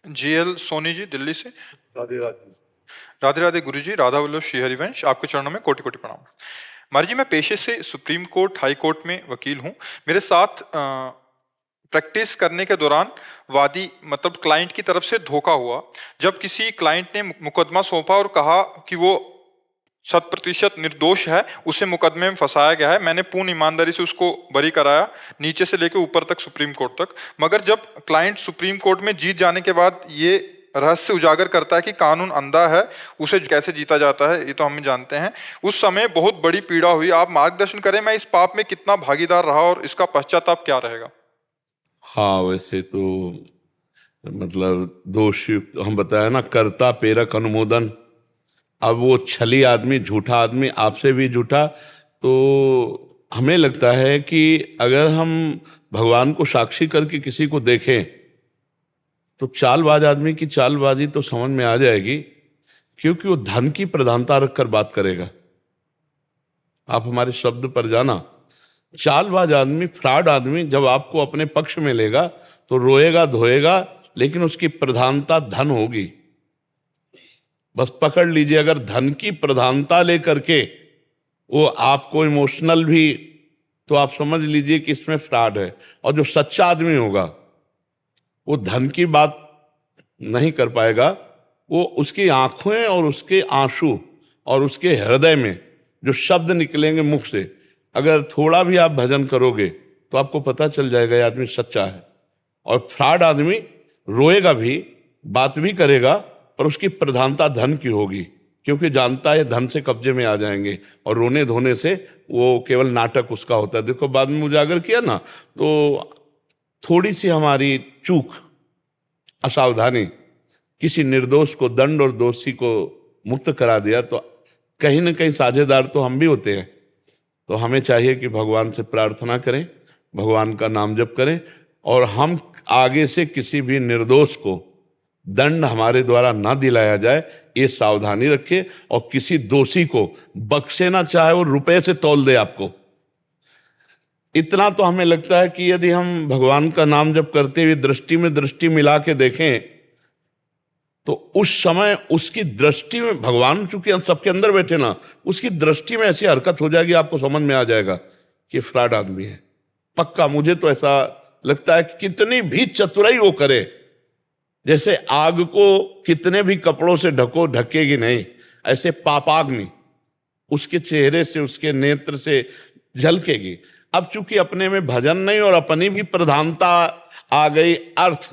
GL Soni ji Delhi से। राधे राधे। राधे राधे गुरु जी, राधा वल्लभ श्री हरिवंश, आपके चरणों में कोटि कोटि प्रणाम। महाराज जी, मैं पेशे से सुप्रीम कोर्ट हाई कोर्ट में वकील हूँ। मेरे साथ प्रैक्टिस करने के दौरान वादी मतलब क्लाइंट की तरफ से धोखा हुआ। जब किसी क्लाइंट ने मुकदमा सौंपा और कहा कि वो 100% निर्दोष है, उसे मुकदमे में फंसाया गया है, मैंने पूर्ण ईमानदारी से उसको बरी कराया, नीचे से लेकर ऊपर तक, सुप्रीम कोर्ट तक। मगर जब क्लाइंट सुप्रीम कोर्ट में जीत जाने के बाद ये रहस्य उजागर करता है कि कानून अंधा है, उसे कैसे जीता जाता है, ये तो हम जानते हैं। उस समय बहुत बड़ी पीड़ा हुई। आप मार्गदर्शन करें, मैं इस पाप में कितना भागीदार रहा और इसका पश्चाताप क्या रहेगा? हाँ, वैसे तो मतलब दोषी हम बताया ना, कर्ता प्रेरक अनुमोदन। अब वो छली आदमी, झूठा आदमी, आपसे भी झूठा, तो हमें लगता है कि अगर हम भगवान को साक्षी करके किसी को देखें तो चालबाज आदमी की चालबाजी तो समझ में आ जाएगी, क्योंकि वो धन की प्रधानता रखकर बात करेगा। आप हमारे शब्द पर जाना, चालबाज आदमी, फ्रॉड आदमी जब आपको अपने पक्ष में लेगा तो रोएगा धोएगा, लेकिन उसकी प्रधानता धन होगी। बस पकड़ लीजिए, अगर धन की प्रधानता लेकर के वो आपको इमोशनल भी, तो आप समझ लीजिए कि इसमें फ्रॉड है। और जो सच्चा आदमी होगा वो धन की बात नहीं कर पाएगा, वो उसकी आंखें और उसके आंसू और उसके हृदय में जो शब्द निकलेंगे मुख से, अगर थोड़ा भी आप भजन करोगे तो आपको पता चल जाएगा ये आदमी सच्चा है। और फ्रॉड आदमी रोएगा भी, बात भी करेगा, पर उसकी प्रधानता धन की होगी, क्योंकि जानता है धन से कब्जे में आ जाएंगे, और रोने धोने से वो केवल नाटक उसका होता है। देखो, बाद में उजागर किया ना, तो थोड़ी सी हमारी चूक, असावधानी किसी निर्दोष को दंड और दोषी को मुक्त करा दिया, तो कहीं ना कहीं साझेदार तो हम भी होते हैं। तो हमें चाहिए कि भगवान से प्रार्थना करें, भगवान का नाम जप करें, और हम आगे से किसी भी निर्दोष को दंड हमारे द्वारा ना दिलाया जाए, ये सावधानी रखें। और किसी दोषी को बख्शे ना, चाहे वो रुपए से तौल दे आपको। इतना तो हमें लगता है कि यदि हम भगवान का नाम जप करते हुए दृष्टि में दृष्टि मिला के देखें, तो उस समय उसकी दृष्टि में, भगवान चूंकि हम सबके अंदर बैठे ना, उसकी दृष्टि में ऐसी हरकत हो जाएगी, आपको समझ में आ जाएगा कि फ्रॉड आदमी है पक्का। मुझे तो ऐसा लगता है कि कितनी भी चतुराई वो करे, जैसे आग को कितने भी कपड़ों से ढको, ढकेगी नहीं, ऐसे पापाग्नि उसके चेहरे से, उसके नेत्र से झलकेगी। अब चूंकि अपने में भजन नहीं और अपनी भी प्रधानता आ गई, अर्थ,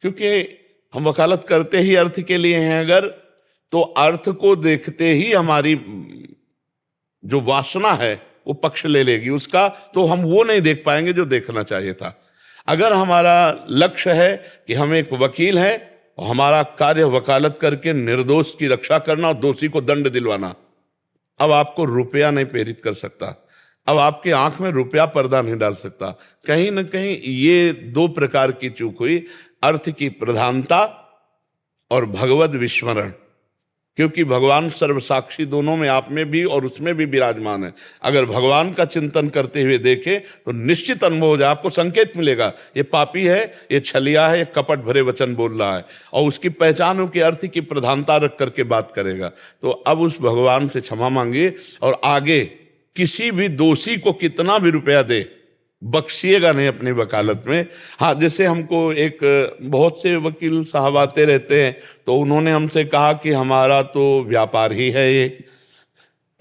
क्योंकि हम वकालत करते ही अर्थ के लिए हैं, अगर तो अर्थ को देखते ही हमारी जो वासना है वो पक्ष ले लेगी उसका, तो हम वो नहीं देख पाएंगे जो देखना चाहिए था। अगर हमारा लक्ष्य है कि हम एक वकील हैं और हमारा कार्य वकालत करके निर्दोष की रक्षा करना और दोषी को दंड दिलवाना, अब आपको रुपया नहीं प्रेरित कर सकता, अब आपके आंख में रुपया पर्दा नहीं डाल सकता। कहीं ना कहीं ये दो प्रकार की चूक हुई, अर्थ की प्रधानता और भगवद विस्मरण, क्योंकि भगवान सर्वसाक्षी दोनों में, आप में भी और उसमें भी विराजमान है। अगर भगवान का चिंतन करते हुए देखें तो निश्चित अनुभव हो जाए, आपको संकेत मिलेगा ये पापी है, ये छलिया है, ये कपट भरे वचन बोल रहा है, और उसकी पहचान हो कि अर्थ की प्रधानता रख करके बात करेगा। तो अब उस भगवान से क्षमा मांगिए, और आगे किसी भी दोषी को कितना भी रुपया दे, बख्शिएगा नहीं अपनी वकालत में। हाँ, जैसे हमको एक बहुत से वकील साहब आते रहते हैं, तो उन्होंने हमसे कहा कि हमारा तो व्यापार ही है ये,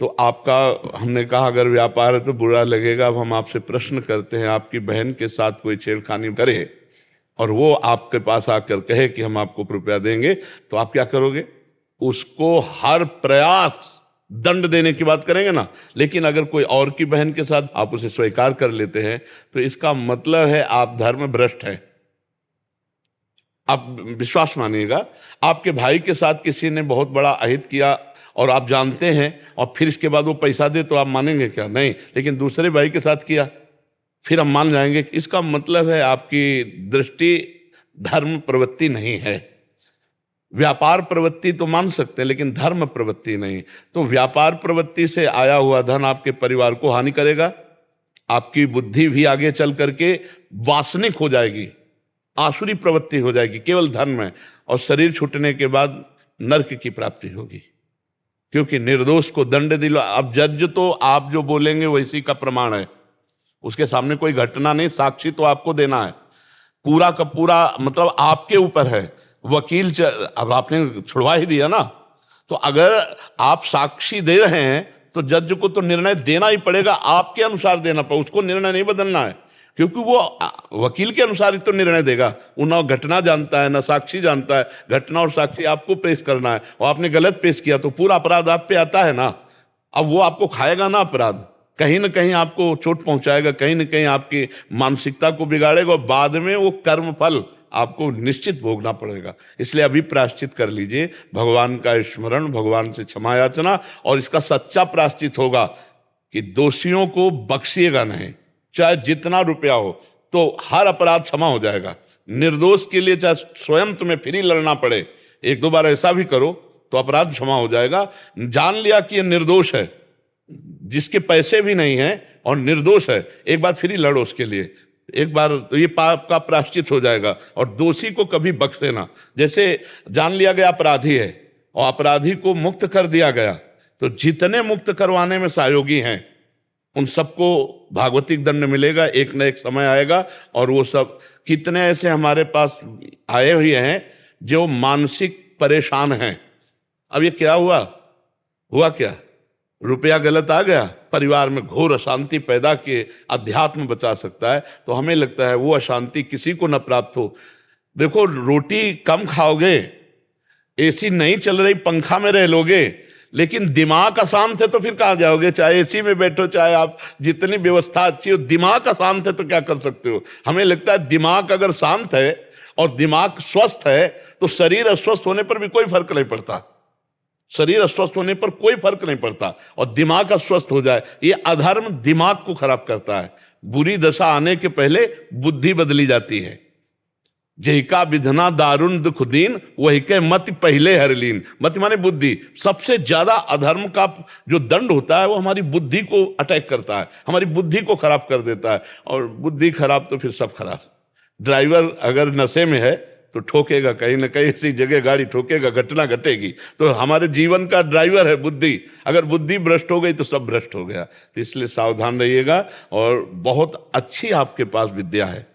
तो आपका, हमने कहा अगर व्यापार है तो बुरा लगेगा। अब हम आपसे प्रश्न करते हैं, आपकी बहन के साथ कोई छेड़खानी करे और वो आपके पास आकर कहे कि हम आपको रुपया देंगे, तो आप क्या करोगे? उसको हर प्रयास दंड देने की बात करेंगे ना। लेकिन अगर कोई और की बहन के साथ आप उसे स्वीकार कर लेते हैं, तो इसका मतलब है आप धर्म भ्रष्ट हैं। आप विश्वास मानिएगा, आपके भाई के साथ किसी ने बहुत बड़ा अहित किया और आप जानते हैं, और फिर इसके बाद वो पैसा दे, तो आप मानेंगे क्या? नहीं। लेकिन दूसरे भाई के साथ किया, फिर हम मान जाएंगे। इसका मतलब है आपकी दृष्टि धर्म प्रवृत्ति नहीं है। व्यापार प्रवृत्ति तो मान सकते हैं, लेकिन धर्म प्रवृत्ति नहीं। तो व्यापार प्रवृत्ति से आया हुआ धन आपके परिवार को हानि करेगा, आपकी बुद्धि भी आगे चल करके वासनिक हो जाएगी, आसुरी प्रवृत्ति हो जाएगी केवल धन में, और शरीर छूटने के बाद नरक की प्राप्ति होगी, क्योंकि निर्दोष को दंड दिला। अब जज तो आप जो बोलेंगे वैसी का प्रमाण है, उसके सामने कोई घटना नहीं, साक्षी तो आपको देना है, पूरा का पूरा मतलब आपके ऊपर है। वकील अब आपने छुड़वा ही दिया ना, तो अगर आप साक्षी दे रहे हैं तो जज को तो निर्णय देना ही पड़ेगा, आपके अनुसार देना पड़ेगा, उसको निर्णय नहीं बदलना है, क्योंकि वो वकील के अनुसार ही तो निर्णय देगा। वो ना घटना जानता है ना साक्षी जानता है, घटना और साक्षी आपको पेश करना है, और आपने गलत पेश किया तो पूरा अपराध आप पे आता है ना। अब वो आपको खाएगा ना अपराध, कहीं ना कहीं आपको चोट पहुंचाएगा, कहीं ना कहीं आपकी मानसिकता को बिगाड़ेगा, और बाद में वो कर्म फल आपको निश्चित भोगना पड़ेगा। इसलिए अभी प्रायश्चित कर लीजिए, भगवान का स्मरण, भगवान से क्षमा याचना, और इसका सच्चा प्रायश्चित होगा कि दोषियों को बख्शिएगा नहीं, चाहे जितना रुपया हो, तो हर अपराध क्षमा हो जाएगा। निर्दोष के लिए चाहे स्वयं तुम्हें फ्री लड़ना पड़े, एक दो बार ऐसा भी करो तो अपराध क्षमा हो जाएगा। जान लिया कि ये निर्दोष है, जिसके पैसे भी नहीं है और निर्दोष है, एक बार फ्री लड़ो उसके लिए, एक बार तो ये पाप का प्रायश्चित हो जाएगा। और दोषी को कभी बख्श देना, जैसे जान लिया गया अपराधी है और अपराधी को मुक्त कर दिया गया, तो जितने मुक्त करवाने में सहयोगी हैं उन सबको भागवतिक दंड मिलेगा, एक न एक समय आएगा। और वो सब कितने ऐसे हमारे पास आए हुए हैं जो मानसिक परेशान हैं। अब ये क्या हुआ क्या, रुपया गलत आ गया, परिवार में घोर अशांति पैदा किए, अध्यात्म बचा सकता है, तो हमें लगता है वो अशांति किसी को न प्राप्त हो। देखो, रोटी कम खाओगे, एसी नहीं चल रही पंखा में रह लोगे, लेकिन दिमाग अशांत है तो फिर कहाँ जाओगे? चाहे एसी में बैठो, चाहे आप जितनी व्यवस्था अच्छी हो, दिमाग अशांत है तो क्या कर सकते हो? हमें लगता है दिमाग अगर शांत है और दिमाग स्वस्थ है तो शरीर अस्वस्थ होने पर भी कोई फर्क नहीं पड़ता, शरीर अस्वस्थ होने पर कोई फर्क नहीं पड़ता। और दिमाग अस्वस्थ हो जाए, ये अधर्म दिमाग को खराब करता है। बुरी दशा आने के पहले बुद्धि बदली जाती है। जहिका विधना दारुण दुख दीन, वही के मत पहले हरलीन। मत माने बुद्धि। सबसे ज्यादा अधर्म का जो दंड होता है वो हमारी बुद्धि को अटैक करता है, हमारी बुद्धि को खराब कर देता है। और बुद्धि खराब तो फिर सब खराब। ड्राइवर अगर नशे में है तो ठोकेगा, कहीं ना कहीं ऐसी जगह गाड़ी ठोकेगा, घटना घटेगी। तो हमारे जीवन का ड्राइवर है बुद्धि, अगर बुद्धि भ्रष्ट हो गई तो सब भ्रष्ट हो गया। तो इसलिए सावधान रहिएगा। और बहुत अच्छी आपके पास विद्या है,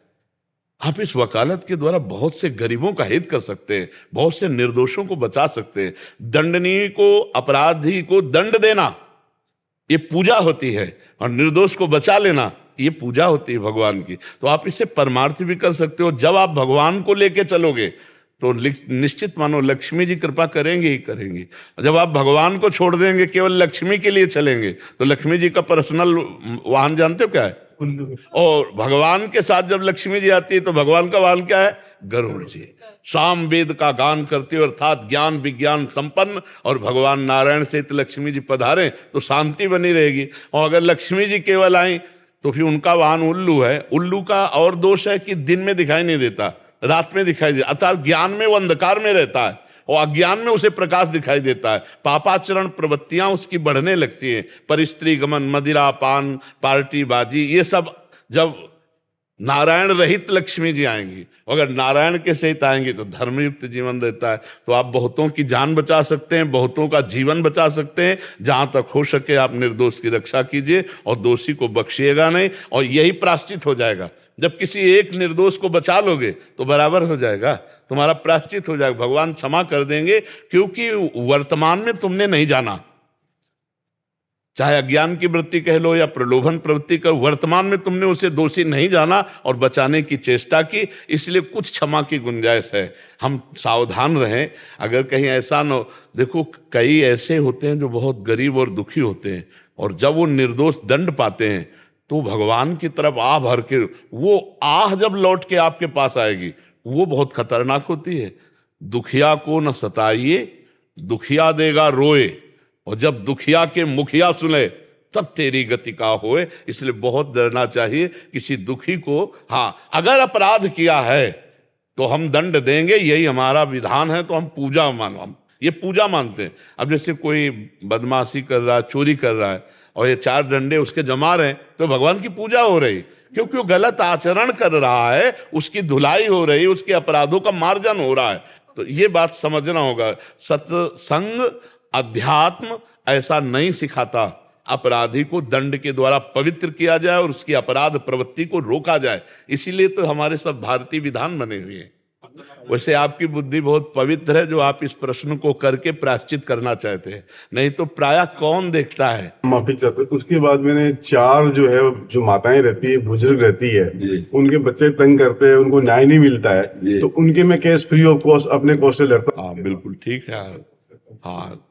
आप इस वकालत के द्वारा बहुत से गरीबों का हित कर सकते हैं, बहुत से निर्दोषों को बचा सकते हैं। दंडनीय को, अपराधी को दंड देना ये पूजा होती है, और निर्दोष को बचा लेना ये पूजा होती है भगवान की। तो आप इसे परमार्थ भी कर सकते हो। जब आप भगवान को लेके चलोगे तो निश्चित मानो लक्ष्मी जी कृपा करेंगे ही करेंगे। जब आप भगवान को छोड़ देंगे, केवल लक्ष्मी के लिए चलेंगे, तो लक्ष्मी जी का पर्सनल वाहन जानते हो क्या है? और भगवान के साथ जब लक्ष्मी जी आती है तो भगवान का वाहन क्या है? गरुड़ जी। साम वेद का गान करते हो, अर्थात ज्ञान विज्ञान संपन्न, और भगवान नारायण सहित लक्ष्मी जी पधारें तो शांति बनी रहेगी। और अगर लक्ष्मी जी केवल आई तो फिर उनका वाहन उल्लू है। उल्लू का और दोष है कि दिन में दिखाई नहीं देता, रात में दिखाई देता, अर्थात ज्ञान में वो अंधकार में रहता है और अज्ञान में उसे प्रकाश दिखाई देता है। पापाचरण प्रवृत्तियां उसकी बढ़ने लगती हैं, परिस्त्री गमन, मदिरा पान, पार्टी बाजी, ये सब जब नारायण रहित लक्ष्मी जी आएंगी, अगर नारायण के सहित आएंगी तो धर्मयुक्त जीवन रहता है। तो आप बहुतों की जान बचा सकते हैं, बहुतों का जीवन बचा सकते हैं। जहां तक हो सके आप निर्दोष की रक्षा कीजिए और दोषी को बख्शिएगा नहीं, और यही प्रायश्चित हो जाएगा। जब किसी एक निर्दोष को बचा लोगे तो बराबर हो जाएगा, तुम्हारा प्रायश्चित हो जाएगा, भगवान क्षमा कर देंगे। क्योंकि वर्तमान में तुमने नहीं जाना, चाहे अज्ञान की वृत्ति कह लो या प्रलोभन प्रवृत्ति का, वर्तमान में तुमने उसे दोषी नहीं जाना और बचाने की चेष्टा की, इसलिए कुछ क्षमा की गुंजाइश है। हम सावधान रहें, अगर कहीं ऐसा न हो। देखो, कई ऐसे होते हैं जो बहुत गरीब और दुखी होते हैं, और जब वो निर्दोष दंड पाते हैं तो भगवान की तरफ आह भर के, वो आह जब लौट के आपके पास आएगी वो बहुत खतरनाक होती है। दुखिया को न सताइए, दुखिया देगा रोए, और जब दुखिया के मुखिया सुने तब तेरी गति का होए। इसलिए बहुत डरना चाहिए किसी दुखी को। हाँ, अगर अपराध किया है तो हम दंड देंगे, यही हमारा विधान है, तो हम पूजा हम ये पूजा मानते हैं। अब जैसे कोई बदमाशी कर रहा है, चोरी कर रहा है, और ये 4 डंडे उसके जमा रहे हैं, तो भगवान की पूजा हो रही। क्योंकि वो गलत आचरण कर रहा है, उसकी धुलाई हो रही है, उसके अपराधों का मार्जन हो रहा है। तो ये बात समझना होगा। सत्संग अध्यात्म ऐसा नहीं सिखाता। अपराधी को दंड के द्वारा पवित्र किया जाए और उसकी अपराध प्रवृत्ति को रोका जाए, इसीलिए तो हमारे सब भारतीय विधान बने हुए हैं। वैसे आपकी बुद्धि बहुत पवित्र है जो आप इस प्रश्न को करके प्रायश्चित करना चाहते हैं, नहीं तो प्रायः कौन देखता है। माफी चाहते। उसके बाद मैंने 4 जो है, जो माताएं रहती है, बुजुर्ग रहती है, उनके बच्चे तंग करते हैं, उनको न्याय नहीं मिलता है, तो उनके मैं केस फ्री ऑफ कॉस्ट अपने कॉस्ट से लड़ता हूं। हाँ बिल्कुल ठीक है। हाँ